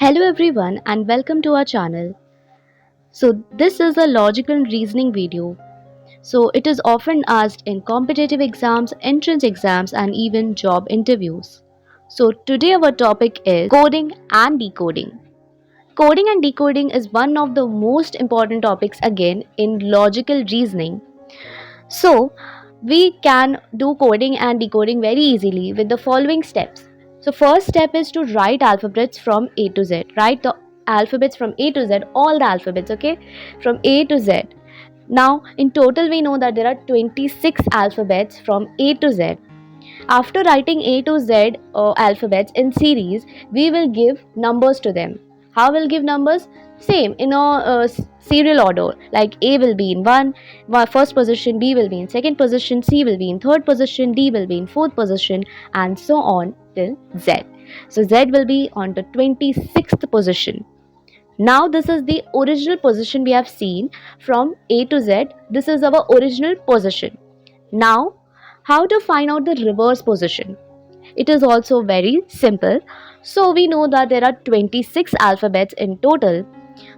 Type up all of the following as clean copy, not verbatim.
Hello everyone and welcome to our channel. So this is a logical reasoning video. So it is often asked in competitive exams, entrance exams and even job interviews. So today our topic is coding and decoding. Coding and decoding is one of the most important topics again in logical reasoning. So we can do coding and decoding very easily with the following steps. So first step is to write alphabets from A to Z. Write the alphabets from A to Z, all the alphabets, okay? From A to Z. Now in total we know that there are 26 alphabets from A to Z. After writing A to Z alphabets in series, we will give numbers to them. How will give numbers? Same in a serial order. Like A will be in first position, B will be in second position, C will be in third position, D will be in fourth position, and so on till Z. So Z will be on the 26th position. Now this is the original position we have seen from A to Z. This is our original position. Now, how to find out the reverse position? It is also very simple. So we know that there are 26 alphabets in total.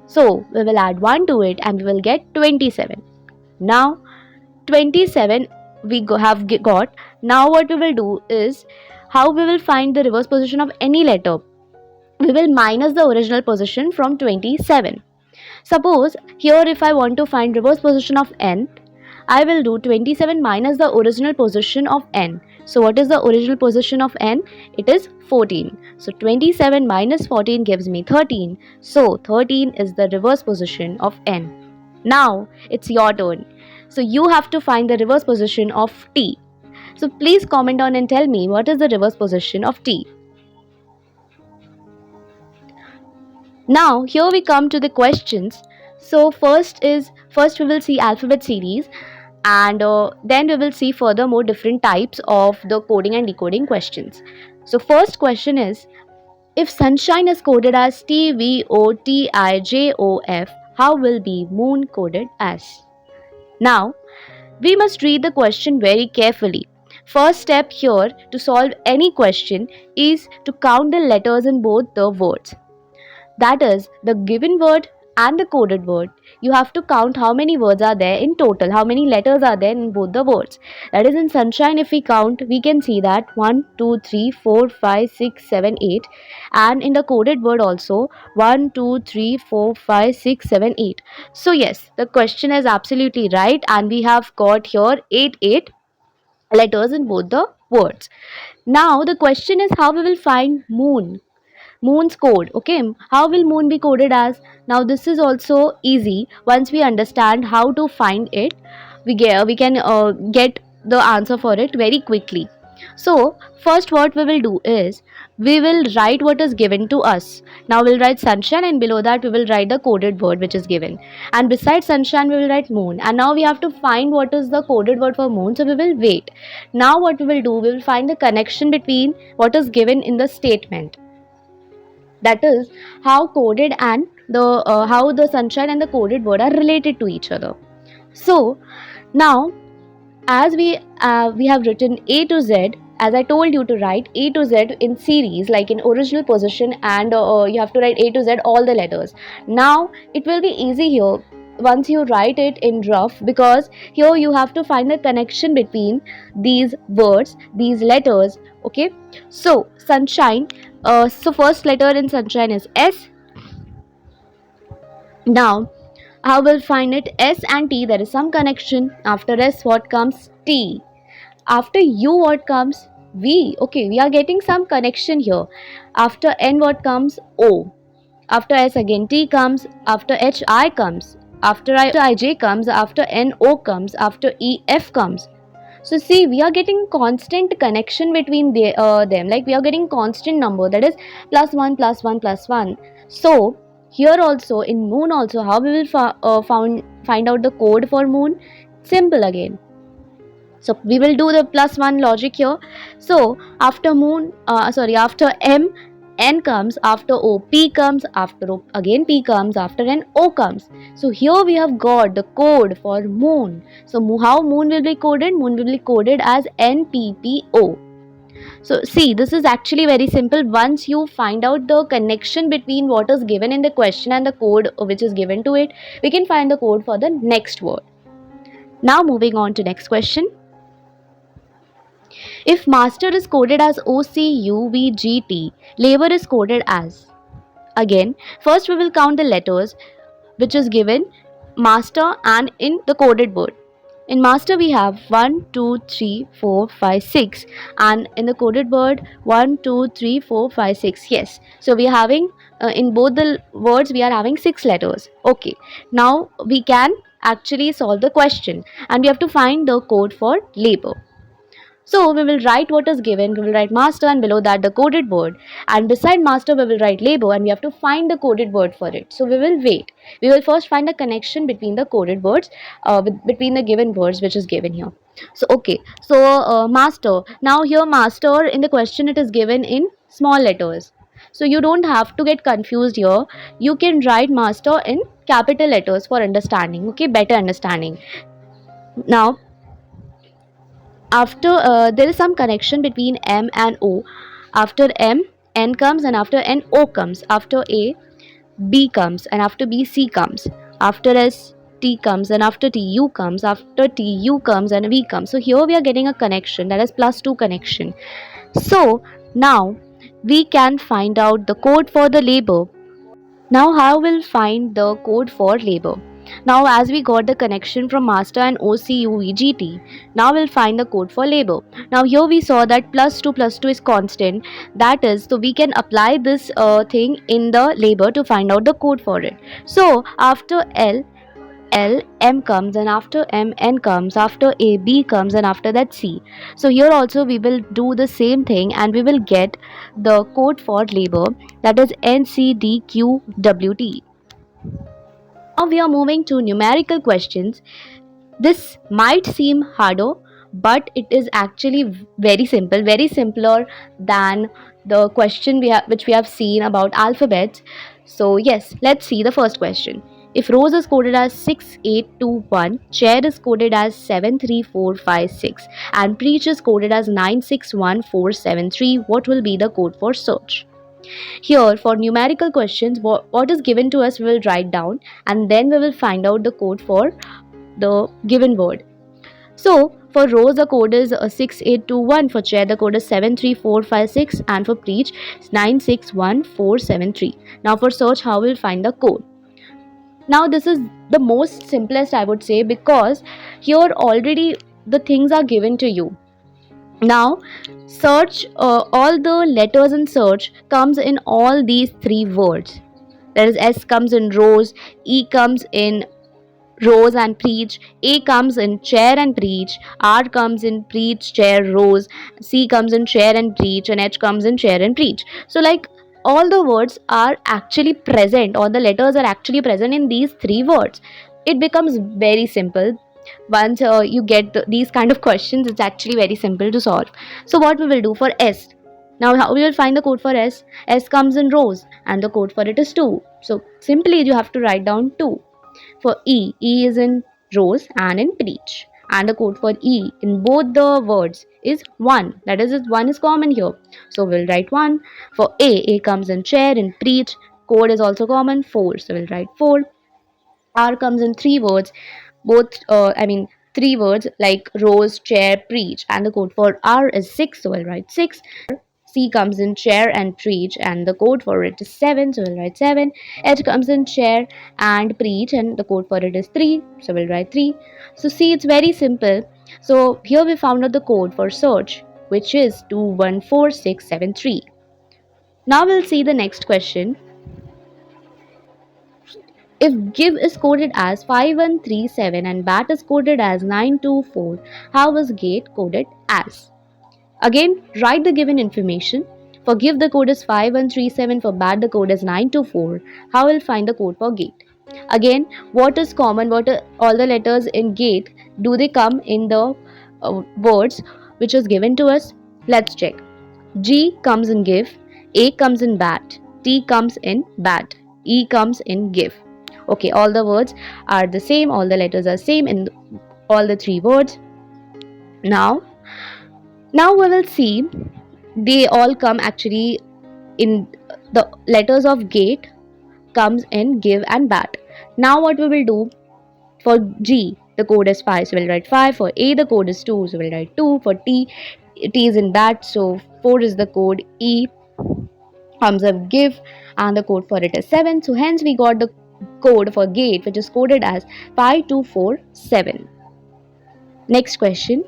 So we will add 1 to it and we will get 27. Now 27 we have got. Now what we will do is how we will find the reverse position of any letter. We will minus the original position from 27. Suppose here if I want to find reverse position of n, I will do 27 minus the original position of n. So what is the original position of n? It is 14. So 27 minus 14 gives me 13. So 13 is the reverse position of n. Now it's your turn. So you have to find the reverse position of t. So please comment down and tell me what is the reverse position of t. Now here we come to the questions. So first we will see alphabet series and then we will see furthermore different types of the coding and decoding questions. So first question is, if sunshine is coded as TVOTIJOF, how will be moon coded as? Now we must read the question very carefully. First step here to solve any question is to count the letters in both the words. That is, the given word and the coded word. You have to count how many words are there in total, how many letters are there in both the words. That is, in sunshine, if we count, we can see that 1, 2, 3, 4, 5, 6, 7, 8. And in the coded word also, 1, 2, 3, 4, 5, 6, 7, 8. So yes, the question is absolutely right and we have got here 8 letters in both the words. Now the question is how we will find moon's code. Okay, how will moon be coded as? Now this is also easy. Once we understand how to find it, we can get the answer for it very quickly. So first what we will do is we will write what is given to us. Now we'll write sunshine and below that we will write the coded word which is given, and besides sunshine we will write moon, and now we have to find what is the coded word for moon. So we will wait. Now what we will do, we will find the connection between what is given in the statement. That is how coded and how the sunshine and the coded word are related to each other. So now as we have written A to Z, as I told you to write A to Z in series like in original position, and you have to write A to Z all the letters. Now it will be easy here once you write it in rough, because here you have to find the connection between these words, these letters. Okay, so sunshine, so first letter in sunshine is S. Now I will find it S and T, there is some connection. After S what comes? T. After U what comes? V. Okay, we are getting some connection here. After N what comes? O. After S again T comes. After H I comes. After I J comes. After N O comes. After E F comes. So see, we are getting constant connection between them. Like we are getting constant number, that is plus 1 plus 1 plus 1. So here also in moon also, how we will find out the code for moon? Simple again. So we will do the plus 1 logic here. So after moon, after M, N comes. After O, P comes. After O again P comes. After N, O comes. So here we have got the code for moon. So how moon will be coded? Moon will be coded as NPPO. So see, this is actually very simple. Once you find out the connection between what is given in the question and the code which is given to it, we can find the code for the next word. Now moving on to next question. If master is coded as OCUVGT, labor is coded as. Again, first we will count the letters which is given master and in the coded word. In master we have 1, 2, 3, 4, 5, 6, and in the coded word 1, 2, 3, 4, 5, 6. Yes, so we are having in both the words we are having 6 letters. Okay, now we can actually solve the question and we have to find the code for labor. So we will write what is given, we will write master and below that the coded word, and beside master we will write labor and we have to find the coded word for it. So we will wait. We will first find a connection between the coded words, between the given words which is given here. So okay, so master. Now here master in the question it is given in small letters. So you don't have to get confused here. You can write master in capital letters for understanding, okay, better understanding. Now after there is some connection between M and O. After M, N comes, and after N, O comes. After A, B comes, and after B, C comes. After S, T comes, and after T, U comes. After T, U comes, and V comes. So here we are getting a connection, that is +2 connection. So now we can find out the code for the labor. Now how we'll find the code for labor? Now as we got the connection from master and OCUVGT, now we'll find the code for labor. Now here we saw that +2 is constant. That is, so we can apply this thing in the labor to find out the code for it. So after L, M comes, and after M, N comes, after A, B comes, and after that C. So here also we will do the same thing and we will get the code for labor, that is NCDQWT. Now we are moving to numerical questions. This might seem harder, but it is actually very simple, very simpler than the question which we have seen about alphabets. So yes, let's see the first question. If Rose is coded as 6821, Chair is coded as 73456, and Preach is coded as 961473, what will be the code for search? Here, for numerical questions, what is given to us we will write down and then we will find out the code for the given word. So, for Rose the code is 6821, for Chair the code is 73456, and for Preach 961473. Now for search, how we'll find the code? Now this is the most simplest, I would say, because here already the things are given to you. Now search, all the letters in search comes in all these 3 words. There is S comes in Rose, E comes in Rose and Preach, A comes in Chair and Preach, R comes in Preach, Chair, Rose, C comes in Chair and Preach, and H comes in Chair and Preach. So like all the words are actually present, all the letters are actually present in these 3 words. It becomes very simple. Once you get these kind of questions, it's actually very simple to solve. So what we will do for S? Now how we will find the code for S? S comes in Rose and the code for it is 2. So simply you have to write down 2. For E, E is in Rose and in Preach, and the code for E in both the words is 1. That is, 1 is common here. So we'll write 1. For A comes in Chair, in Preach, code is also common, 4. So we'll write 4. R comes in 3 words, 3 words like Rose, Chair, Preach, and the code for R is 6. So we'll write 6. C comes in Chair and Preach, and the code for it is 7, so we'll write 7. H comes in Chair and Preach, and the code for it is 3, so we'll write 3. So see, it's very simple. So here we found out the code for search, which is 214673. Now we'll see the next question. If give is coded as 5137 and bat is coded as 924, how is gate coded as? Again, write the given information. For give the code is 5137, for bat the code is 924. How will find the code for gate? Again, what is common? What are all the letters in gate? Do they come in the words which is given to us? Let's check. G comes in give, A comes in bat, T comes in bat, E comes in give. Okay, all the words are the same, all the letters are same in all the 3 words. Now we will see they all come actually in the letters of gate comes in give and bat. Now what we will do, for G the code is 5, so we'll write 5. For A the code is 2, so we'll write 2. For T, T is in bat, so 4 is the code. E comes up give, and the code for it is 7. So hence we got the code for gate, which is coded as 5247. Next question.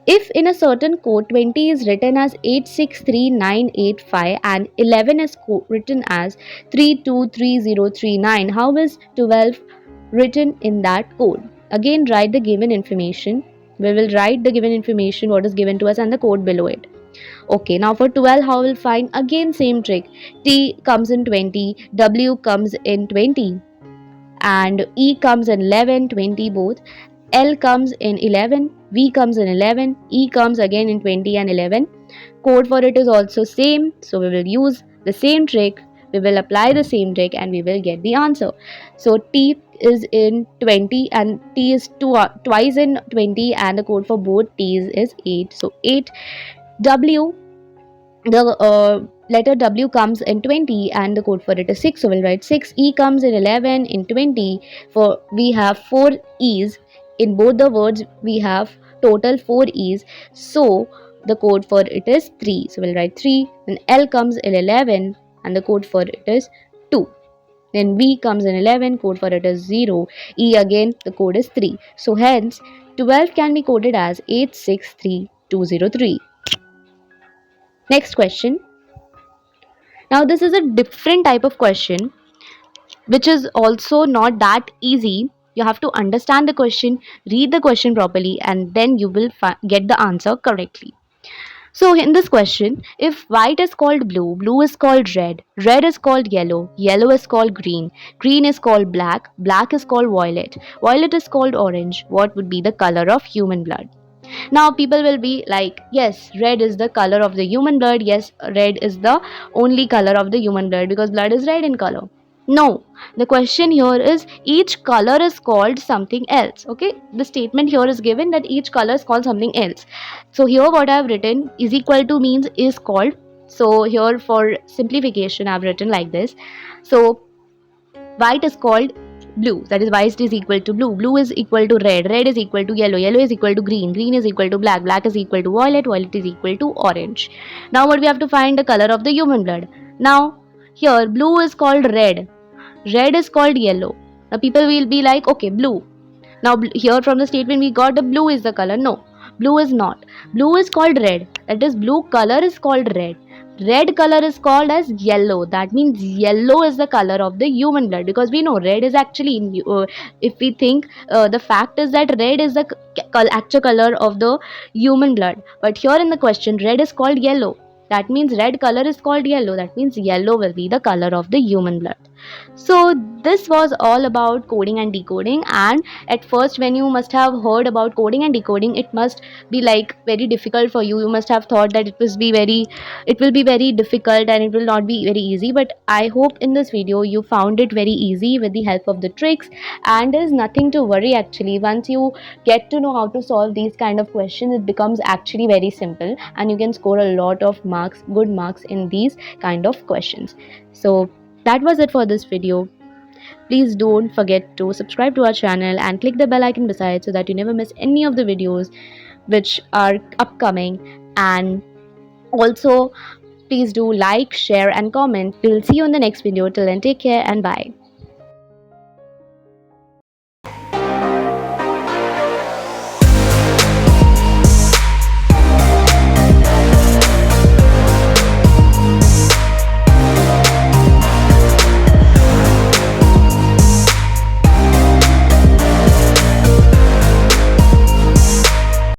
If in a certain code 20 is written as 863985 and 11 is written as 323039, how is 12 written in that code? Again, write the given information. We will write the given information, what is given to us, and the code below it. Okay, now for 12, how we'll find? Again, same trick. T comes in 20, W comes in 20, and E comes in 11, 20 both. L comes in 11, V comes in 11, E comes again in 20 and 11. Code for it is also same, so we will use the same trick, we will apply the same trick, and we will get the answer. So T is in 20 and T is twice in 20, and the code for both T's is 8. So 8. W, the letter W comes in 20 and the code for it is 6, so we'll write 6. E comes in 11 in 20, for we have 4 E's. In both the words we have total 4 E's, so the code for it is 3, so we'll write 3. Then L comes in 11 and the code for it is 2. Then V comes in 11, code for it is 0. E again, the code is 3. So hence 12 can be coded as 863203. Next question. Now this is a different type of question which is also not that easy. You have to understand the question, read the question properly, and then you will get the answer correctly. So in this question, if white is called blue, blue is called red, red is called yellow, yellow is called green, green is called black, black is called violet, violet is called orange, what would be the color of human blood? Now people will be like, yes, red is the color of the human blood. Yes, red is the only color of the human blood because blood is red in color. No, the question here is each color is called something else. Okay, the statement here is given that each color is called something else. So here what I have written is equal to means is called. So here for simplification I have written like this. So white is called blue, that is white is equal to blue, blue is equal to red, red is equal to yellow, yellow is equal to green, green is equal to black, black is equal to violet, violet is equal to orange. Now what we have to find the color of the human blood. Now here blue is called red, red is called yellow. Now people will be like, okay, blue. Now here from the statement we got the blue is the color. No, blue is not. Blue is called red, that is blue color is called red. Red color is called as yellow, that means yellow is the color of the human blood, because we know red is actually if we think the fact is that red is the actual color of the human blood, but here in the question red is called yellow, that means red color is called yellow, that means yellow will be the color of the human blood. So this was all about coding and decoding, and at first when you must have heard about coding and decoding, it must be like very difficult for you. You must have thought that it will be very difficult and it will not be very easy, but I hope in this video you found it very easy with the help of the tricks, and there is nothing to worry actually. Once you get to know how to solve these kind of questions, it becomes actually very simple and you can score a lot of marks, good marks in these kind of questions. So that was it for this video. Please don't forget to subscribe to our channel and click the bell icon beside so that you never miss any of the videos which are upcoming. And also please do like, share and comment. We will see you in the next video. Till then, take care and bye.